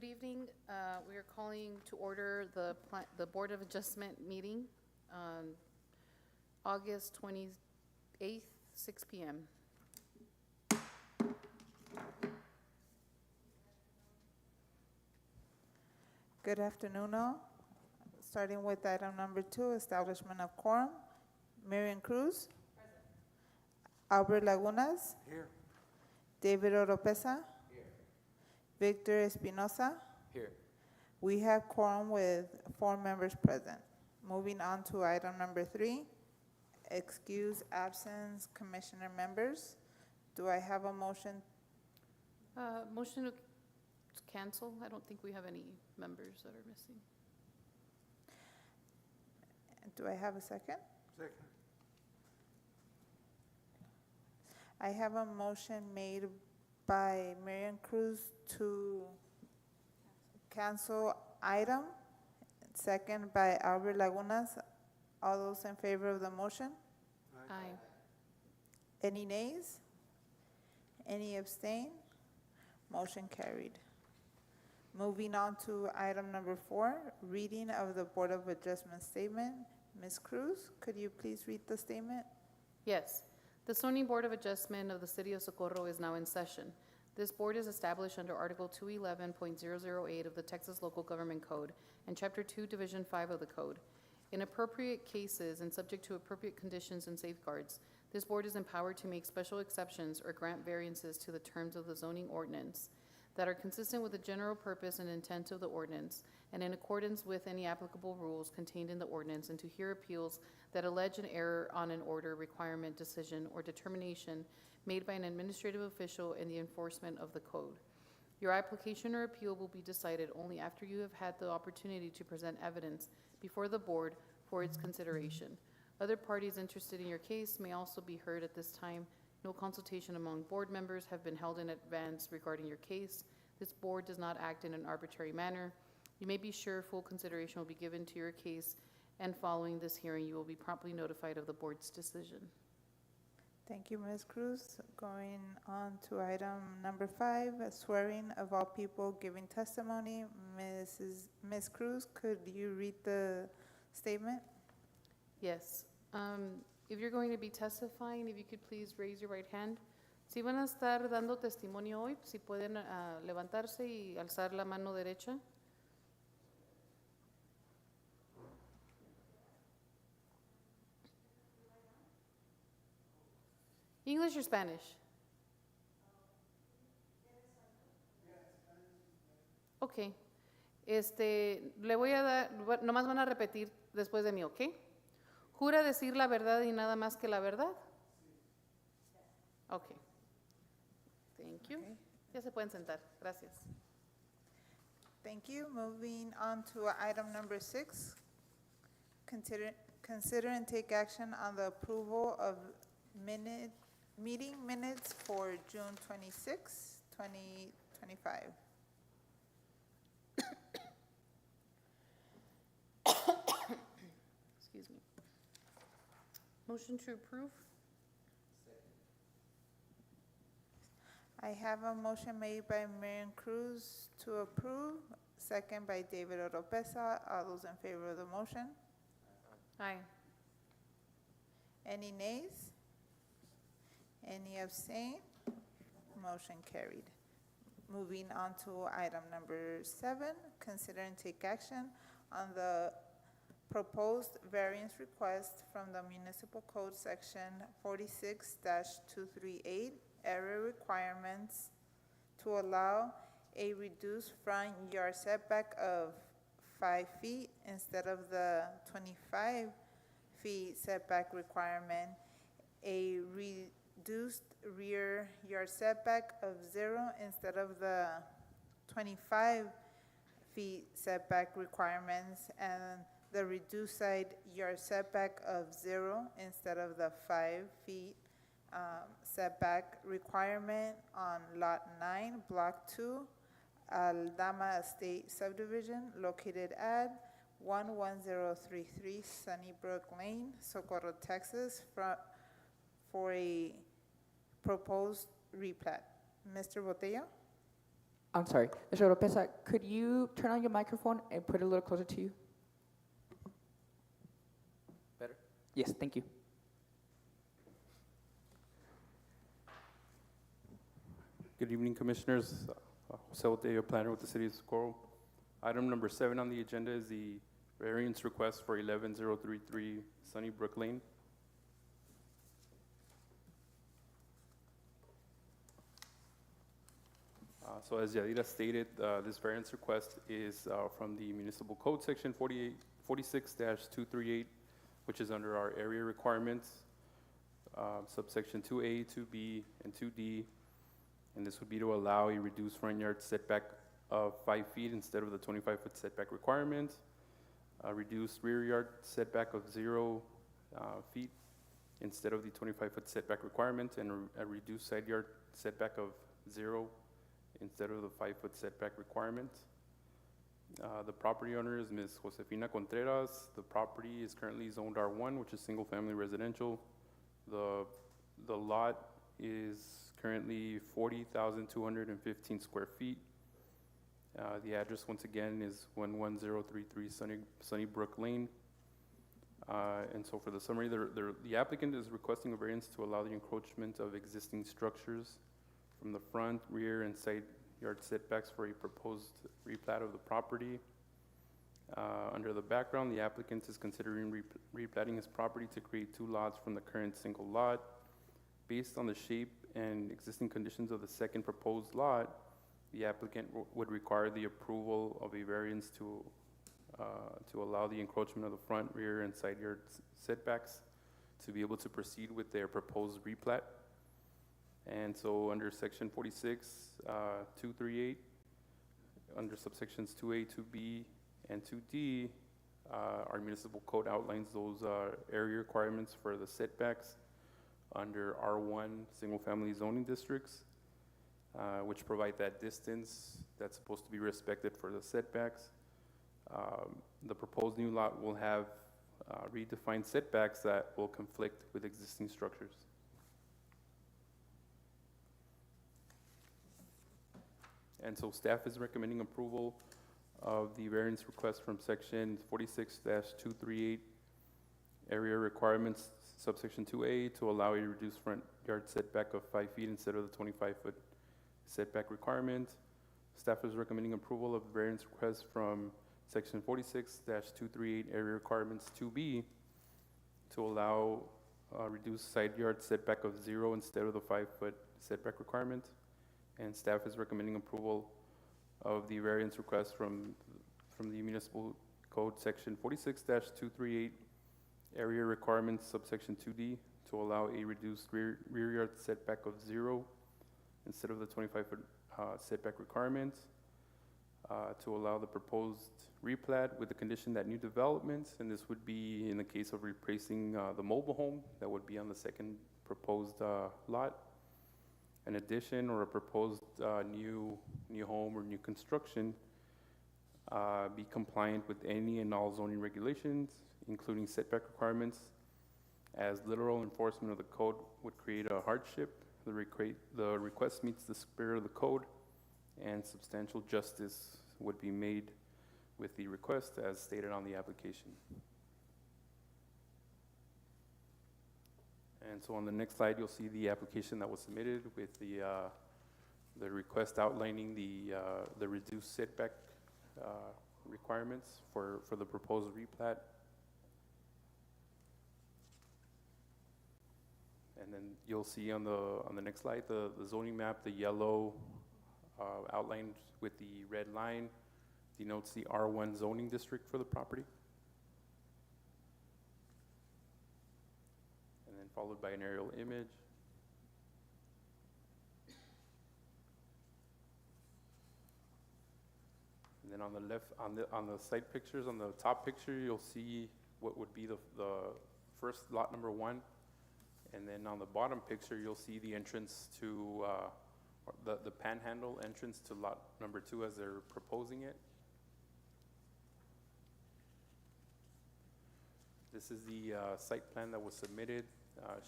Good evening. We are calling to order the Board of Adjustment meeting on August 28th, 6 PM. Good afternoon, all. Starting with item number 2, establishment of quorum. Miriam Cruz. Albert Lagunas. Here. David Oropesa. Victor Espinosa. Here. We have quorum with 4 members present. Moving on to item number 3, excuse absence commissioner members. Do I have a motion? Motion to cancel. I don't think we have any members that are missing. Do I have a second? Second. I have a motion made by Miriam Cruz to cancel item, second by Albert Lagunas. All those in favor of the motion? Aye. Any nays? Any abstain? Motion carried. Moving on to item number 4, reading of the Board of Adjustment statement. Ms. Cruz, could you please read the statement? Yes. The zoning board of adjustment of the city of Socorro is now in session. This board is established under Article 211.008 of the Texas Local Government Code and Chapter 2, Division 5 of the Code. In appropriate cases and subject to appropriate conditions and safeguards, this board is empowered to make special exceptions or grant variances to the terms of the zoning ordinance that are consistent with the general purpose and intent of the ordinance and in accordance with any applicable rules contained in the ordinance, and to hear appeals that allege an error on an order, requirement, decision, or determination made by an administrative official in the enforcement of the code. Your application or appeal will be decided only after you have had the opportunity to present evidence before the board for its consideration. Other parties interested in your case may also be heard at this time. No consultation among board members have been held in advance regarding your case. This board does not act in an arbitrary manner. You may be sure full consideration will be given to your case, and following this hearing, you will be promptly notified of the board's decision. Thank you, Ms. Cruz. Going on to item number 5, swearing of all people giving testimony. Ms. Cruz, could you read the statement? Yes. If you're going to be testifying, if you could please raise your right hand. Si van a estar dando testimonio hoy, si pueden levantarse y alzar la mano derecha. English or Spanish? Ok. Le voy a dar, nomás van a repetir después de mí, ¿ok? ¿Jura decir la verdad y nada más que la verdad? Ok. Thank you. Okay. Ya se pueden sentar. Gracias. Thank you. Moving on to item number 6, consider and take action on the approval of meeting minutes for June 26, 2025. Excuse me. Motion to approve? I have a motion made by Miriam Cruz to approve, second by David Oropesa. All those in favor of the motion? Aye. Any nays? Any abstain? Motion carried. Moving on to item number 7, consider and take action on the proposed variance request from the Municipal Code Section 46-238, area requirements to allow a reduced front yard setback of 5 feet instead of the 25 feet setback requirement, a reduced rear yard setback of 0 instead of the 25 feet setback requirements, and the reduced side yard setback of 0 instead of the 5 feet setback requirement on Lot 9, Block 2, Aldama Estate Subdivision, located at 11033 Sunnybrook Lane, Socorro, Texas, for a proposed replat. Mr. Botello? I'm sorry, Mr. Oropesa, could you turn on your microphone and put it a little closer to you? Better? Yes, thank you. Good evening, Commissioners. Jose Oteo, planner with the City of Socorro. Item number 7 on the agenda is the variance request for 11033 Sunnybrook Lane. So as Yadira stated, this variance request is from the Municipal Code Section 46-238, which is under our area requirements, subsection 2A, 2B, and 2D. And this would be to allow a reduced front yard setback of 5 feet instead of the 25-foot setback requirement, a reduced rear yard setback of 0 feet instead of the 25-foot setback requirement, and a reduced side yard setback of 0 instead of the 5-foot setback requirement. The property owner is Ms. Josefina Contreras. The property is currently zoned R1, which is single-family residential. The lot is currently 40,215 square feet. The address, once again, is 11033 Sunnybrook Lane. And so for the summary, the applicant is requesting a variance to allow the encroachment of existing structures from the front, rear, and side yard setbacks for a proposed replat of the property. Under the background, the applicant is considering replatting his property to create 2 lots from the current single lot. Based on the shape and existing conditions of the second proposed lot, the applicant would require the approval of a variance to allow the encroachment of the front, rear, and side yard setbacks to be able to proceed with their proposed replat. And so under section 46-238, under subsections 2A, 2B, and 2D, our municipal code outlines those area requirements for the setbacks under R1 single-family zoning districts, which provide that distance that's supposed to be respected for the setbacks. The proposed new lot will have redefined setbacks that will conflict with existing structures. And so staff is recommending approval of the variance request from section 46-238, area requirements, subsection 2A, to allow a reduced front yard setback of 5 feet instead of the 25-foot setback requirement. Staff is recommending approval of the variance request from section 46-238, area requirements 2B, to allow a reduced side yard setback of 0 instead of the 5-foot setback requirement. And staff is recommending approval of the variance request from the Municipal Code Section 46-238, area requirements, subsection 2D, to allow a reduced rear yard setback of 0 instead of the 25-foot setback requirement, to allow the proposed replat with the condition that new developments, and this would be in the case of replacing the mobile home that would be on the second proposed lot, an addition or a proposed new home or new construction be compliant with any and all zoning regulations, including setback requirements, as literal enforcement of the code would create a hardship. The request meets the spirit of the code, and substantial justice would be made with the request as stated on the application. And so on the next slide, you'll see the application that was submitted with the request outlining the reduced setback requirements for the proposed replat. And then you'll see on the next slide the zoning map, the yellow outlined with the red line denotes the R1 zoning district for the property. And then followed by an aerial image. And then on the left, on the side pictures, on the top picture, you'll see what would be the first lot number 1. And then on the bottom picture, you'll see the entrance to, the panhandle entrance to lot number 2 as they're proposing it. This is the site plan that was submitted,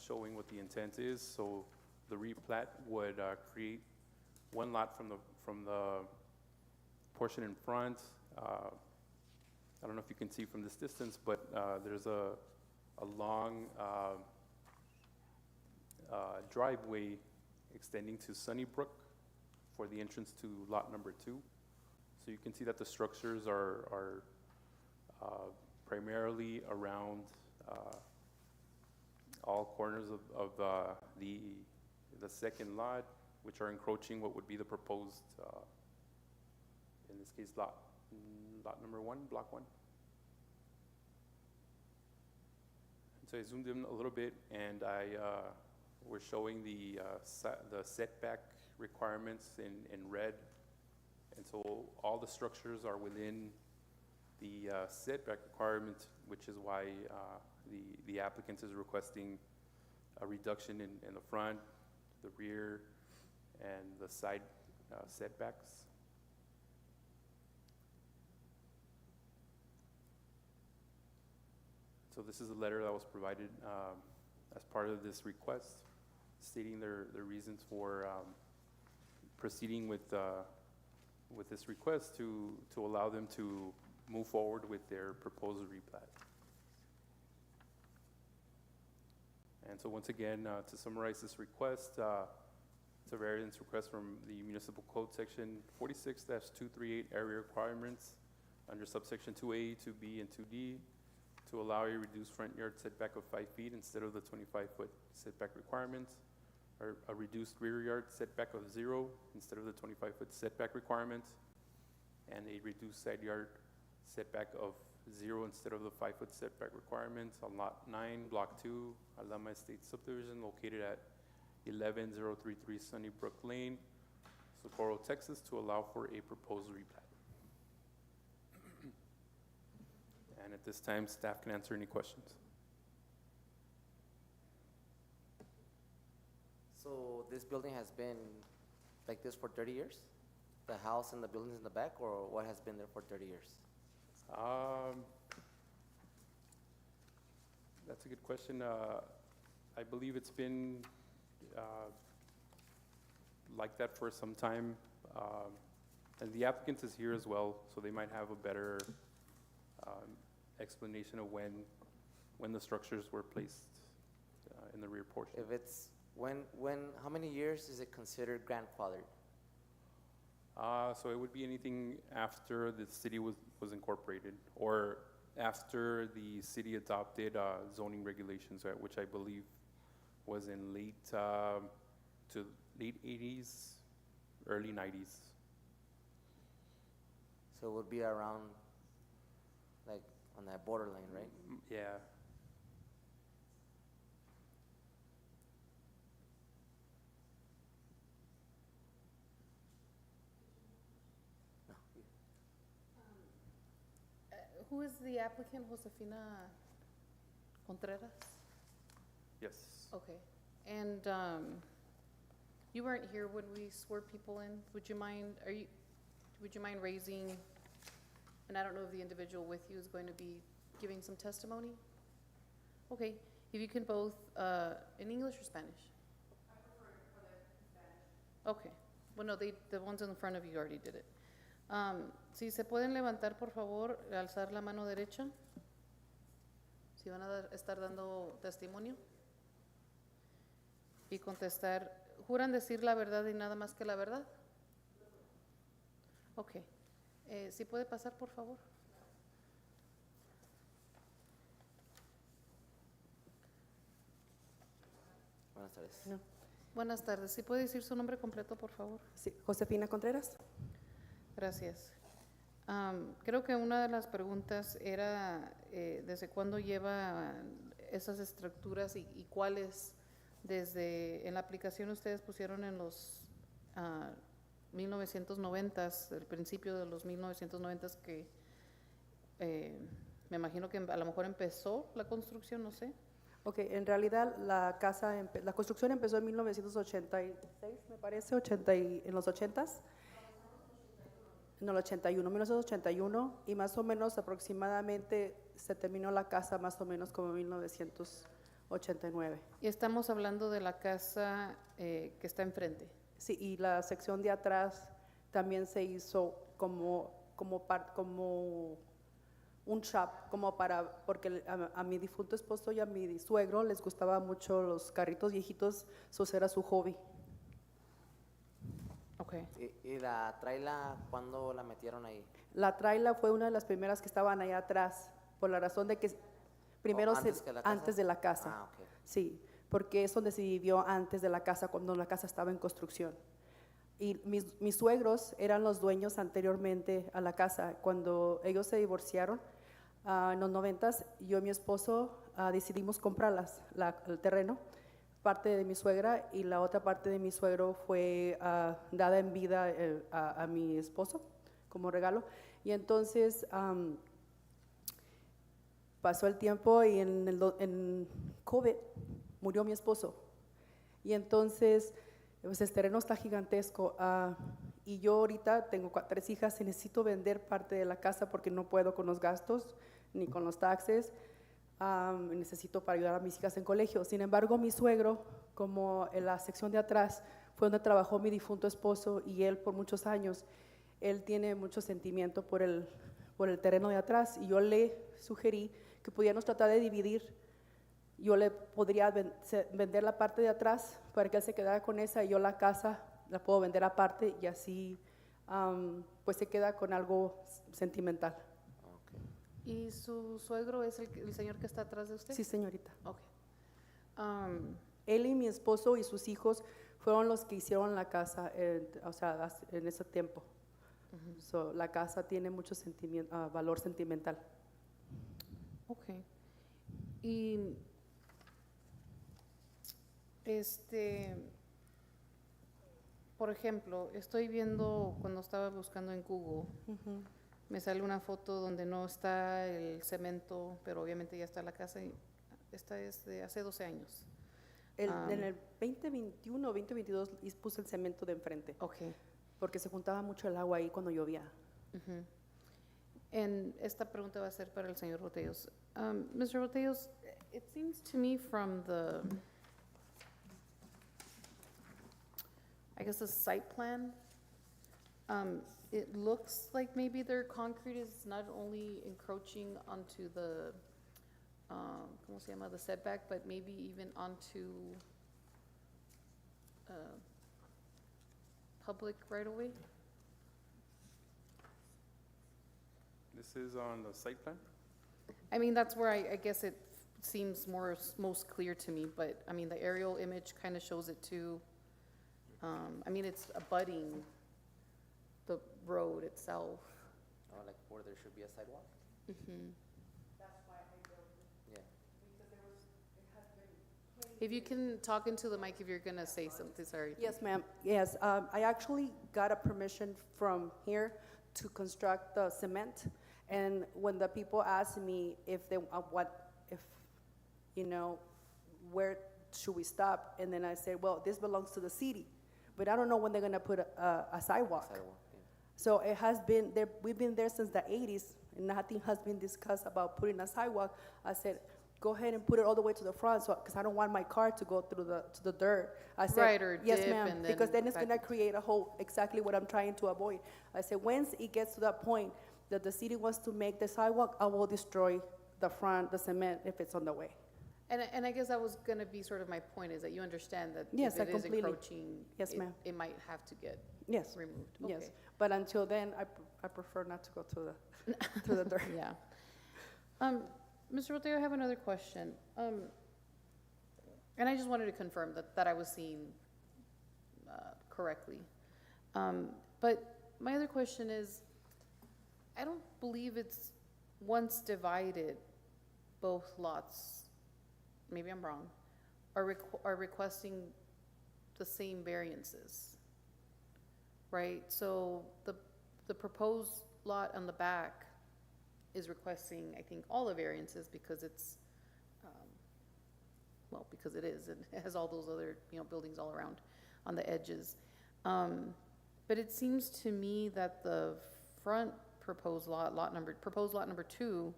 showing what the intent is. So the replat would create one lot from the portion in front, I don't know if you can see from this distance, but there's a long driveway extending to Sunnybrook for the entrance to lot number 2. So you can see that the structures are primarily around all corners of the second lot, which are encroaching what would be the proposed, in this case, lot number 1, block 1. And so I zoomed in a little bit, and we're showing the setback requirements in red. And so all the structures are within the setback requirement, which is why the applicant is requesting a reduction in the front, the rear, and the side setbacks. So this is a letter that was provided as part of this request, stating their reasons for proceeding with this request to allow them to move forward with their proposed replat. And so once again, to summarize this request, it's a variance request from the Municipal Code Section 46-238 area requirements under subsection 2A, 2B, and 2D to allow a reduced front yard setback of 5 feet instead of the 25-foot setback requirements, or a reduced rear yard setback of 0 instead of the 25-foot setback requirements, and a reduced side yard setback of 0 instead of the 5-foot setback requirements on Lot 9, Block 2, Alama Estate Subdivision, located at 11033 Sunnybrook Lane, Socorro, Texas, to allow for a proposed replat. And at this time, staff can answer any questions. So this building has been like this for 30 years? The house and the buildings in the back, or what has been there for 30 years? That's a good question. I believe it's been like that for some time. And the applicant is here as well, so they might have a better explanation of when the structures were placed in the rear portion. If it's, how many years is it considered grandfathered? So it would be anything after the city was incorporated, or after the city adopted zoning regulations, right, which I believe was in late 80s, early 90s. So it would be around, like, on that borderline, right? Yeah. No. Who is the applicant, Josefina Contreras? Yes. Okay, and you weren't here when we swore people in. Would you mind raising, and I don't know if the individual with you is going to be giving some testimony? Okay, if you can both, in English or Spanish? I prefer Spanish. Okay, well, no, the ones in front of you already did it. Si se pueden levantar, por favor, alzar la mano derecha. Si van a estar dando testimonio. Y contestar, ¿juran decir la verdad y nada más que la verdad? Ok. ¿Sí puede pasar, por favor? Buenas tardes. No. Buenas tardes. ¿Sí puede decir su nombre completo, por favor? Sí, Josefina Contreras. Gracias. Creo que una de las preguntas era ¿desde cuándo lleva esas estructuras y cuáles en la aplicación ustedes pusieron en los 1990s, el principio de los 1990s, que me imagino que a lo mejor empezó la construcción, no sé? Ok, en realidad la construcción empezó en 1986, me parece, en los 80s. En el 1981, y más o menos aproximadamente se terminó la casa más o menos como 1989. Y estamos hablando de la casa que está enfrente. Sí, y la sección de atrás también se hizo como un shop, porque a mi difunto esposo y a mi suegro les gustaba mucho los carritos viejitos, eso era su hobby. Okay. ¿Y la traila, cuándo la metieron ahí? La traila fue una de las primeras que estaban allá atrás, por la razón de que primero ¿Antes que la casa? antes de la casa. Ah, ok. Sí, porque es donde se vivió antes de la casa, cuando la casa estaba en construcción. Y mis suegros eran los dueños anteriormente a la casa. Cuando ellos se divorciaron, en los 90s, yo y mi esposo decidimos comprar el terreno. Parte de mi suegra y la otra parte de mi suegro fue dada en vida a mi esposo como regalo. Y entonces pasó el tiempo y en COVID murió mi esposo. Y entonces pues el terreno está gigantesco y yo ahorita tengo 3 hijas y necesito vender parte de la casa porque no puedo con los gastos ni con los taxes. Necesito para ayudar a mis hijas en colegio. Sin embargo, mi suegro, como en la sección de atrás, fue donde trabajó mi difunto esposo y él por muchos años, él tiene mucho sentimiento por el terreno de atrás y yo le sugerí que pudiéramos tratar de dividir. Yo le podría vender la parte de atrás para que él se quedara con esa y yo la casa la puedo vender aparte y así pues se queda con algo sentimental. Ok. ¿Y su suegro es el señor que está atrás de usted? Sí, señorita. Okay. Él y mi esposo y sus hijos fueron los que hicieron la casa, o sea, en ese tiempo. So, la casa tiene mucho valor sentimental. Okay. Y por ejemplo, estoy viendo cuando estaba buscando en Google, me sale una foto donde no está el cemento, pero obviamente ya está la casa y esta es de hace 12 años. En el 2021 o 2022 puse el cemento de enfrente, Okay. porque se juntaba mucho el agua ahí cuando llovía. Ujú. Esta pregunta va a ser para el señor Botellos. Mr. Botellos, it seems to me from I guess the site plan, it looks like maybe their concrete is not only encroaching onto the, ¿cómo se llama? The setback, but maybe even onto public right-of-way? This is on the site plan? I mean, that's where I guess it seems most clear to me, but, I mean, the aerial image kind of shows it too. I mean, it's abutting the road itself. Oh, like where there should be a sidewalk? Mhm. Yeah. If you can talk into the mic if you're gonna say something, sorry. Yes, ma'am. Yes, I actually got a permission from here to construct the cement. And when the people asked me if they, where should we stop? And then I said, well, this belongs to the city, but I don't know when they're gonna put a sidewalk. Sidewalk, yeah. So it has been there, we've been there since the 80s, and nothing has been discussed about putting a sidewalk. I said, go ahead and put it all the way to the front, so, because I don't want my car to go through to the dirt. I said, Right, or yes, dip ma'am, and because then then it's back- gonna create a hole, exactly what I'm trying to avoid. I said, once it gets to that point that the city wants to make the sidewalk, I will destroy the front, the cement, if it's on the way. And I guess that was gonna be sort of my point, is that you understand that Yes, if I it is completely- encroaching, Yes, ma'am. it might have to get Yes, removed. yes. Okay. But until then, I prefer not to go to the dirt. Yeah. Mr. Rotero, I have another question. And I just wanted to confirm that I was seeing correctly. But my other question is, I don't believe it's once divided, both lots, maybe I'm wrong, are requesting the same variances, right? So the proposed lot on the back is requesting, I think, all the variances because it's, because it is, and it has all those other, buildings all around on the edges. But it seems to me that the front proposed proposed lot number 2,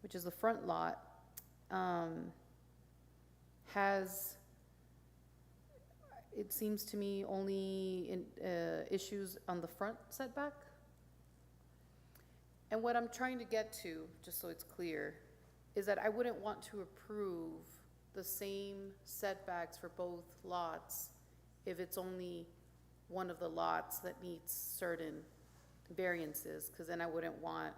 which is the front lot, has, it seems to me only in, issues on the front setback. And what I'm trying to get to, just so it's clear, is that I wouldn't want to approve the same setbacks for both lots if it's only one of the lots that meets certain variances, because then I wouldn't want,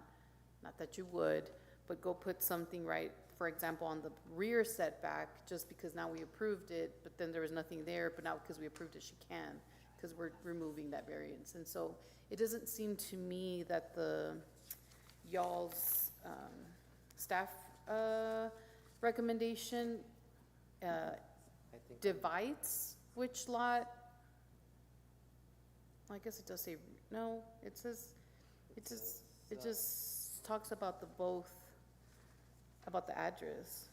not that you would, but go put something right, for example, on the rear setback, just because now we approved it, but then there was nothing there, but now because we approved it, she can, because we're removing that variance. And so it doesn't seem to me that the, y'all's staff recommendation I think divides which lot. I guess it does say, no, it says, it just talks about the both, about the address.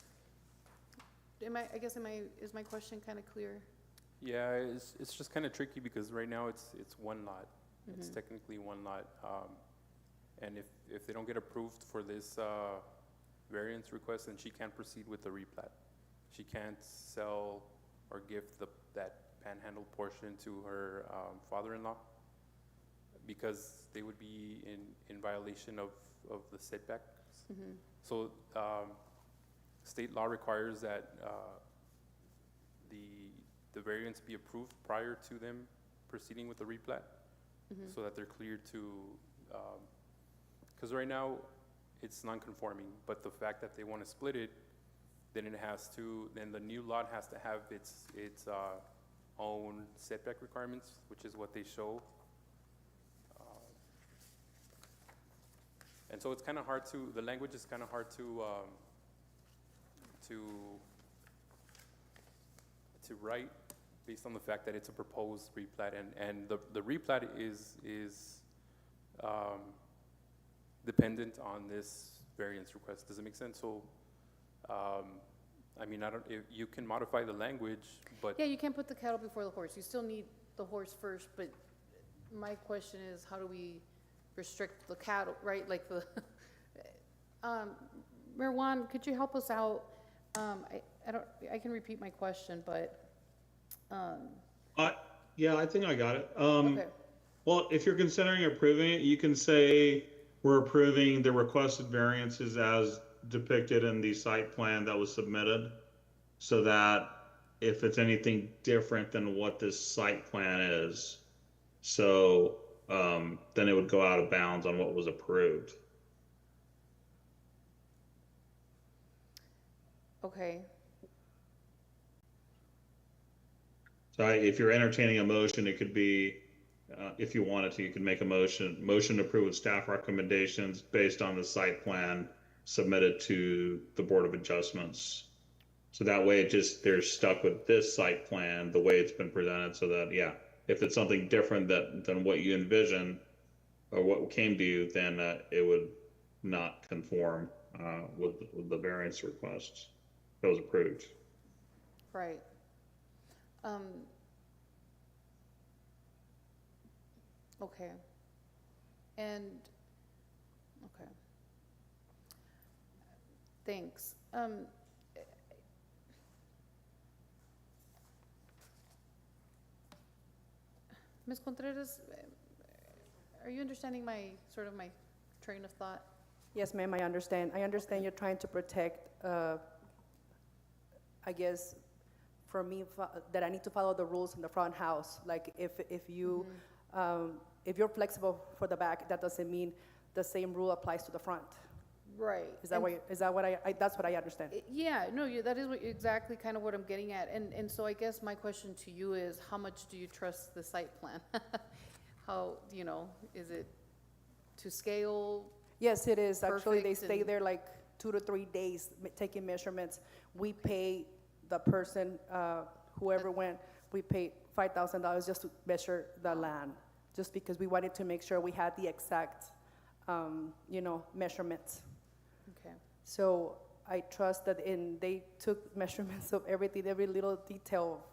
Is my question kind of clear? Yeah, it's just kind of tricky because right now it's one lot. It's technically one lot. And if they don't get approved for this variance request, then she can't proceed with the replat. She can't sell or give that panhandle portion to her father-in-law because they would be in violation of the setbacks. So state law requires that the variance be approved prior to them proceeding with the replat, so that they're cleared to, because right now it's non-conforming, but the fact that they want to split it, then the new lot has to have its own setback requirements, which is what they show. And so it's kind of hard the language is kind of hard to write based on the fact that it's a proposed replat, and the replat is dependent on this variance request. Does it make sense? So, I mean, you can modify the language, but Yeah, you can't put the cattle before the horse. You still need the horse first, but my question is, how do we restrict the cattle, right? Like the, Marwan, could you help us out? I can repeat my question, but, Yeah, I think I got it. okay, Well, if you're considering approving it, you can say we're approving the requested variances as depicted in the site plan that was submitted, so that if it's anything different than what this site plan is, so then it would go out of bounds on what was approved. okay, So if you're entertaining a motion, it could be, if you wanted to, you could make a motion to approve with staff recommendations based on the site plan submitted to the Board of Adjustments. So that way they're stuck with this site plan, the way it's been presented, so that, yeah, if it's something different than what you envision or what came to you, then it would not conform with the variance requests that was approved. right. Okay. And, okay. Thanks. Ms. Contreras, are you understanding my train of thought? Yes, ma'am, I understand. I understand you're trying to protect, I guess, for me, that I need to follow the rules in the front house. Like, if you, if you're flexible for the back, that doesn't mean the same rule applies to the front. Right. Is that what that's what I understand? Yeah, no, that is exactly kind of what I'm getting at. And so I guess my question to you is, how much do you trust the site plan? How, is it to scale? Yes, it is. Actually, they Perfect, stay and- there like 2 to 3 days taking measurements. We pay the person, whoever went, we paid $5,000 just to measure the land, just because we wanted to make sure we had the exact, measurements. Okay, So I trust that they took measurements of everything, every little detail,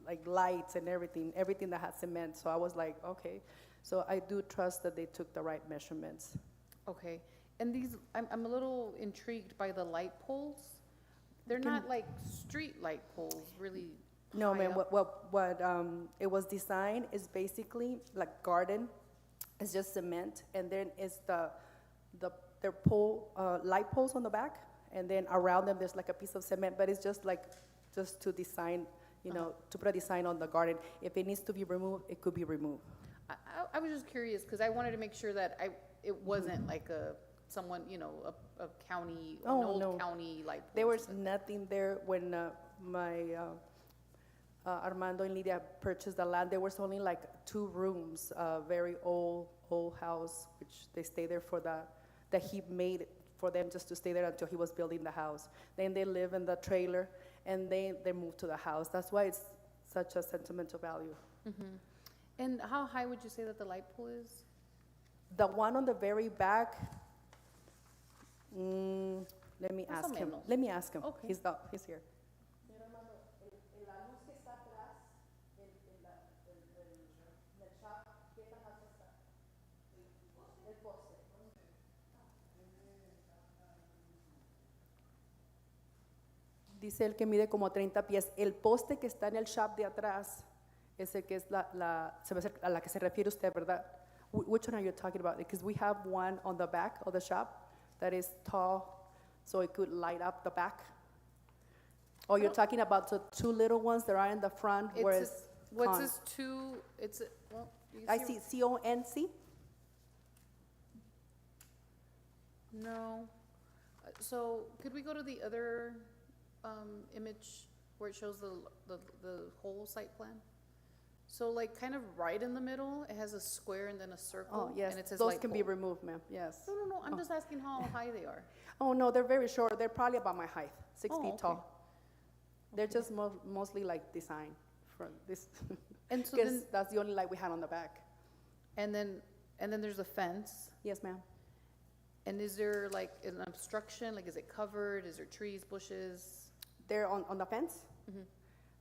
like lights and everything that had cement. So I was like, okay. So I do trust that they took the right measurements. okay. And these, I'm a little intrigued by the light poles. They're not like street light poles, really. No, high ma'am, up? what it was designed is basically like garden. It's just cement, and then it's their light poles on the back, and then around them there's like a piece of cement, but it's just to design, to put a design on the garden. If it needs to be removed, it could be removed. I was just curious, because I wanted to make sure that it wasn't like someone, a county, an Oh, old no. county light pole There or was something. nothing there when my Armando and Lydia purchased the land. There was only like 2 rooms, a very old house, which they stay there that he made for them just to stay there until he was building the house. Then they live in the trailer, and they moved to the house. That's why it's such a sentimental value. And how high would you say that the light pole is? The one on the very back, let me Más o ask him. menos. Let me ask him. Okay. He's here. Dice él que mide como 30 pies. El poste que está en el shop de atrás, ese que es se me hace a la que se refiere usted, ¿verdad? Which one are you talking about? Because we have one on the back of the shop that is tall, so it could light up the back. Or you're talking about the 2 little ones that are in the front where it's What's con. this two, well, you I see CONC. No. So could we go to the other image where it shows the whole site plan? So like kind of right in the middle, it has a square and then a circle. Oh, yes, And it says those light can be pole. removed, ma'am, yes. No, I'm just asking how high they are. Oh, no, they're very short. They're probably about my height, 6 Oh, feet okay. tall. They're just mostly like design for this, And so because then, that's the only light we had on the back. and then there's a fence. Yes, ma'am. And is there like an obstruction? Like, is it covered? Is there trees, bushes? They're on the fence? Mhm.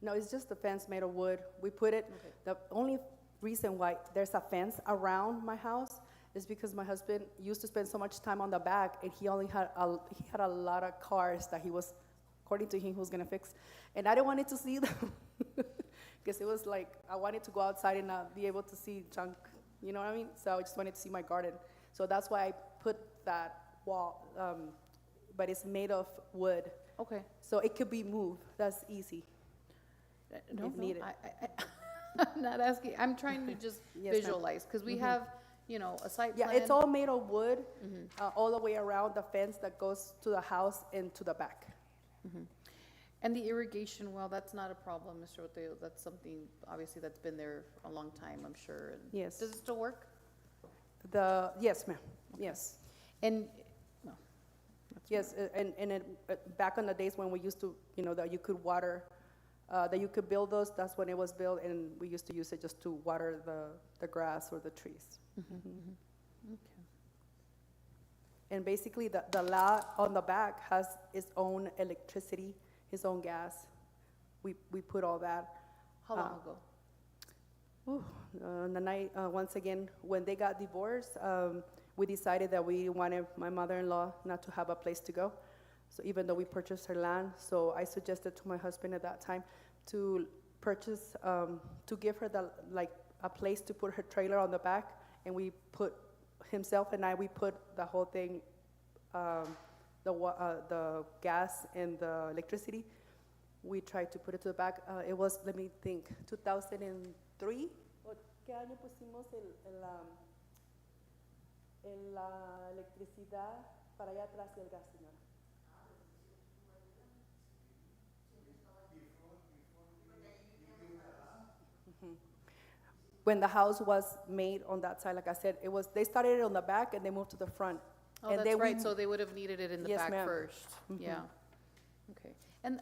No, it's just a fence made of wood. We put it, Okay. the only reason why there's a fence around my house is because my husband used to spend so much time on the back, and he had a lot of cars that he was, according to him, he was gonna fix. And I didn't want it to see them, because it was like, I wanted to go outside and not be able to see junk, you know what I mean? So I just wanted to see my garden. So that's why I put that wall, but it's made of wood, Okay. so it could be moved. That's easy. No, If no, needed. I'm not asking, I'm trying to just Yes, ma'am. visualize, because we have, a site plan. Yeah, it's all made of wood, Mhm. all the way around the fence that goes to the house and to the back. And the irrigation well, that's not a problem, Mr. Oteo. That's something, obviously, that's been there a long time, I'm sure. And Yes. Does it still work? Yes, ma'am, yes. And, no. that's Yes, back in the days when we used to, that you could water, that you could build those, that's when it was built, and we used to use it just to water the grass or the trees. Okay. And basically, the lot on the back has its own electricity, its own gas. We put all that. How long ago? The night, once again, when they got divorced, we decided that we wanted my mother-in-law not to have a place to go. So even though we purchased her land, so I suggested to my husband at that time to purchase, to give her a place to put her trailer on the back, and we put, himself and I, we put the whole thing, the gas and the electricity, we tried to put it to the back. It was, let me think, 2003. ¿Qué año pusimos la electricidad para allá atrás del gas, señora? Mhm. When the house was made on that side, like I said, they started it on the back and they moved to the front. Oh, And that's then we- right, so they would have needed it in the Yes, back ma'am. first. Mhm. Yeah. Okay. And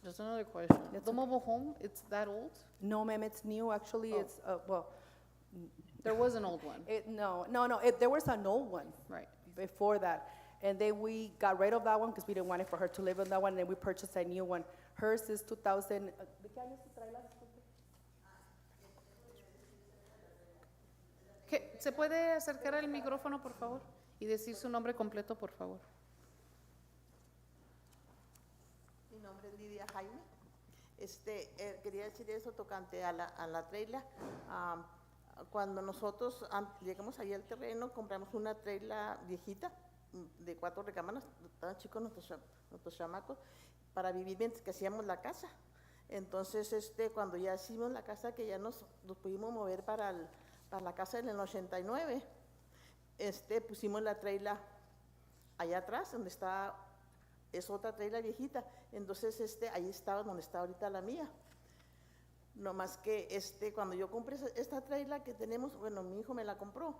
just another question. That's The okay. mobile home, it's that old? No, ma'am, it's new. Actually, Oh. it's, well, There was an old one, no, there was an old one right? before that. And then we got rid of that one because we didn't want it for her to live in that one, and then we purchased a new one. Hers is 2000, ¿de qué año es su trailer? Disculpe. ¿Se puede acercar al micrófono, por favor? Y decir su nombre completo, por favor. Mi nombre es Lidia Jaime. Quería decir eso tocante a la trailer. Cuando nosotros llegamos ahí al terreno, compramos una trailer viejita de 4 recámaras, estaban chicos nuestros chamacos, para vivir mientras que hacíamos la casa. Entonces, cuando ya hicimos la casa, que ya nos pudimos mover para la casa en el 89, pusimos la trailer allá atrás, donde está, es otra trailer viejita. Entonces, ahí estaba donde está ahorita la mía. No más que, cuando yo compré esta trailer que tenemos, bueno, mi hijo me la compró,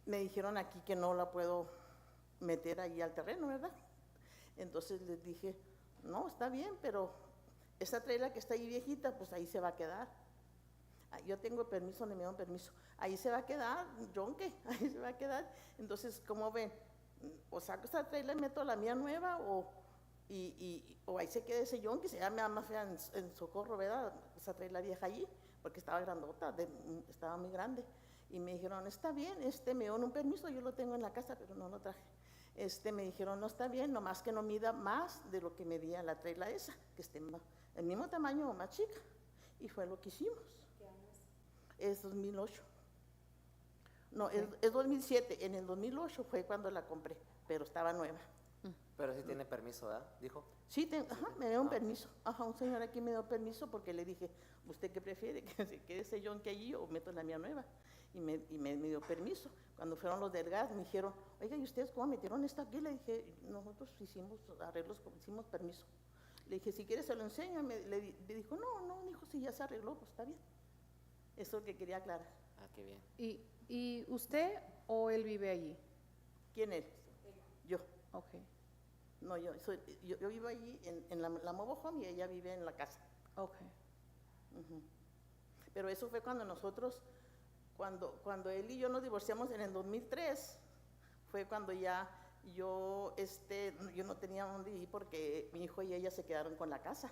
me dijeron aquí que no la puedo meter ahí al terreno, ¿verdad? Entonces les dije, no, está bien, pero esta trailer que está ahí viejita, pues ahí se va a quedar. Yo tengo permiso, me dieron permiso. Ahí se va a quedar, yonque, ahí se va a quedar. Entonces, ¿cómo ven? O saco esta trailer y meto la mía nueva, o ahí se queda ese yonque, se llama más fea en Socorro, ¿verdad? Esa trailer vieja allí, porque estaba grandota, estaba muy grande. Y me dijeron, está bien, me dieron un permiso, yo lo tengo en la casa, pero no lo traje. Me dijeron, no está bien, nomás que no mida más de lo que medía la trailer esa, que esté el mismo tamaño o más chica. Y fue lo que hicimos. ¿Qué año es? Es 2008. No, es 2007. En el 2008 fue cuando la compré, pero estaba nueva. Pero sí tiene permiso, ¿verdad? Dijo. Sí, me dio un permiso. Ajá, un señor aquí me dio permiso porque le dije, ¿usted qué prefiere? ¿Que se quede ese yonque allí o meto la mía nueva? Y me dio permiso. Cuando fueron los del gas, me dijeron, oiga, ¿y ustedes cómo metieron esto aquí? Le dije, nosotros hicimos arreglos, hicimos permiso. Le dije, si quieres se lo enseño. Le dijo, no, dijo, si ya se arregló, pues está bien. Eso es lo que quería aclarar. Ah, qué bien. ¿Y usted o él vive allí? ¿Quién es? Yo. Ok. No, yo vivo allí en la mobile home y ella vive en la casa. Ok. Pero eso fue cuando nosotros, cuando él y yo nos divorciamos en el 2003, fue cuando ya yo no tenía dónde ir porque mi hijo y ella se quedaron con la casa.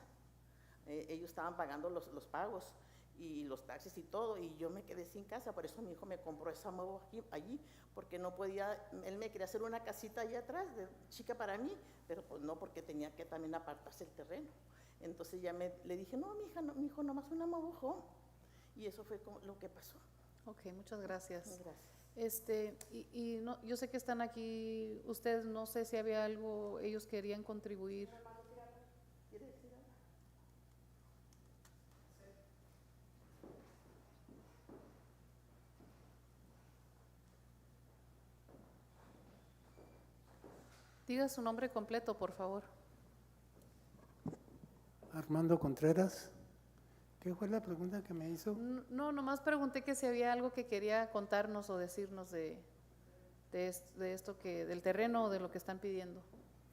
Ellos estaban pagando los pagos y los taxis y todo, y yo me quedé sin casa. Por eso mi hijo me compró esa muevo allí, porque no podía, él me quería hacer una casita allá atrás, chica para mí, pero pues no, porque tenía que también apartarse el terreno. Entonces ya le dije, no, mi hijo, nomás una muevo home. Y eso fue lo que pasó. Ok, muchas gracias. Gracias. No, yo sé que están aquí, ustedes, no sé si había algo, ellos querían contribuir. ¿Quiere decir algo? Diga su nombre completo, por favor. Armando Contreras. ¿Qué fue la pregunta que me hizo? No, nomás pregunté que si había algo que quería contarnos o decirnos de esto del terreno o de lo que están pidiendo.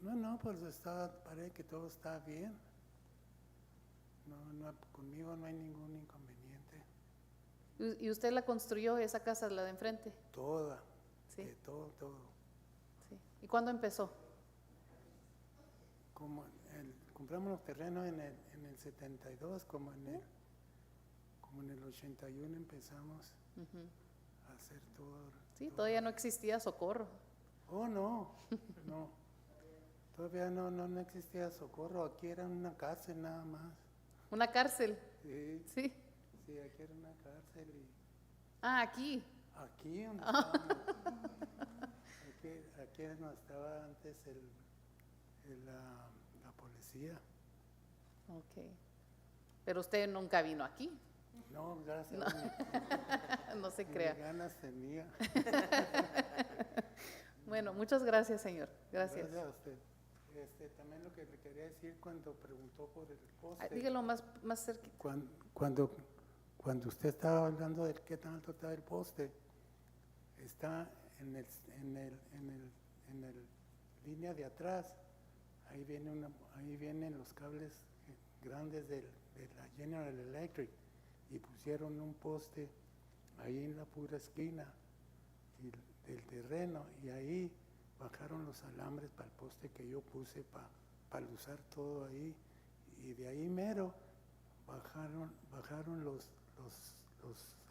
No, pues parece que todo está bien. Conmigo no hay ningún inconveniente. ¿Y usted la construyó, esa casa, la de enfrente? Toda. Sí. Todo. Sí. ¿Y cuándo empezó? Compramos los terrenos en el 72, como en el 81 empezamos a hacer todo. Sí, todavía no existía Socorro. Oh, no. Todavía no existía Socorro. Aquí era una cárcel nada más. ¿Una cárcel? Sí. Sí. Sí, aquí era una cárcel Aquí. aquí donde estábamos. Aquí es donde estaba antes la policía. Ok. Pero usted nunca vino aquí. No, gracias. No se Ni crea. ganas tenía. Bueno, muchas gracias, señor. Gracias. Gracias a usted. También lo que le quería decir cuando preguntó por el poste. Dígalo más cerquita. Cuando usted estaba hablando de qué tan alto está el poste, está en el línea de atrás. Ahí vienen los cables grandes de la General Electric y pusieron un poste ahí en la pura esquina del terreno, y ahí bajaron los alambres para el poste que yo puse para usar todo ahí, y de ahí mero bajaron los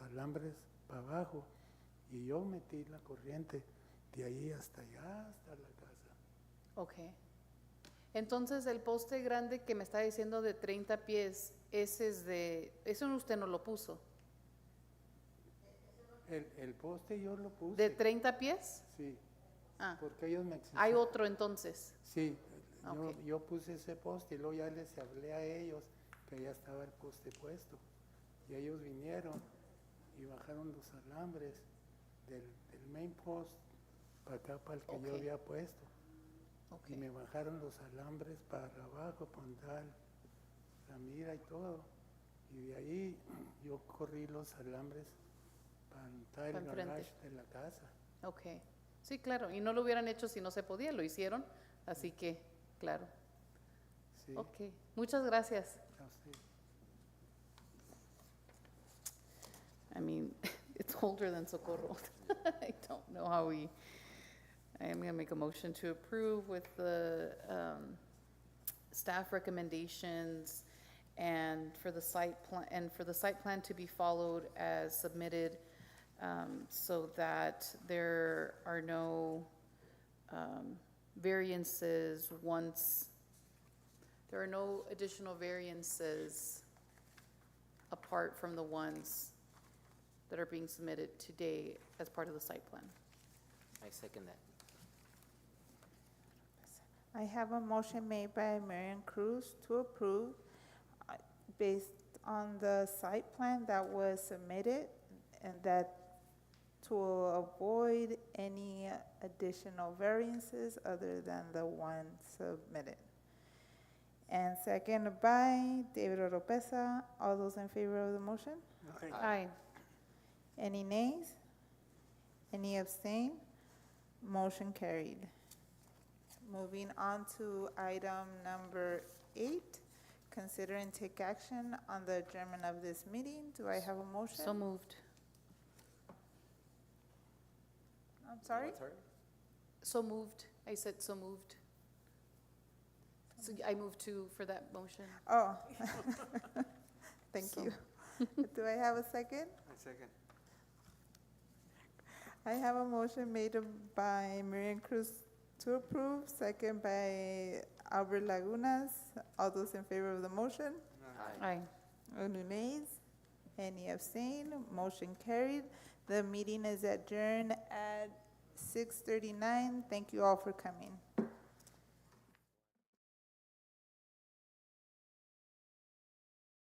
alambres para abajo, y yo metí la corriente de ahí hasta allá, hasta la casa. Ok. Entonces, el poste grande que me está diciendo de 30 pies, ese es eso usted no lo puso. El poste yo lo puse. ¿De 30 pies? Sí, Ah, porque ellos me exigían. hay otro entonces. Sí, Ok. yo puse ese poste y luego ya les hablé a ellos que ya estaba el poste puesto. Y ellos vinieron y bajaron los alambres del main post para acá, para el que yo Ok. había puesto. Ok. Y me bajaron los alambres para abajo, para la mira y todo. Y de ahí yo corrí los alambres para entrar Pa' el enfrente. garage de la casa. Ok. Sí, claro. Y no lo hubieran hecho si no se podía, lo hicieron. Así que, claro. Sí, Ok. Muchas gracias. a usted. I mean, it's older than Socorro. I don't know how I am gonna make a motion to approve with the, staff recommendations and for the site plan to be followed as submitted, so that there are no, variances there are no additional variances apart from the ones that are being submitted today as part of the site plan. I second that. I have a motion made by Marion Cruz to approve based on the site plan that was submitted and that to avoid any additional variances other than the one submitted. And second by David Oropesa. All those in favor of the motion? Aye. Any nays? Any abstain? Motion carried. Moving on to item number 8, consider and take action on the adjournment of this meeting. Do I have a motion? So moved. I'm sorry? Sorry? So moved. I said so moved. So I moved for that motion. Oh. Thank So- you. Do I have a second? A second. I have a motion made by Marian Cruz to approve, second by Albert Lagunas. All those in favor of the motion? Aye. Any nays? Any abstain? Motion carried. The meeting is adjourned at 6:39. Thank you all for coming.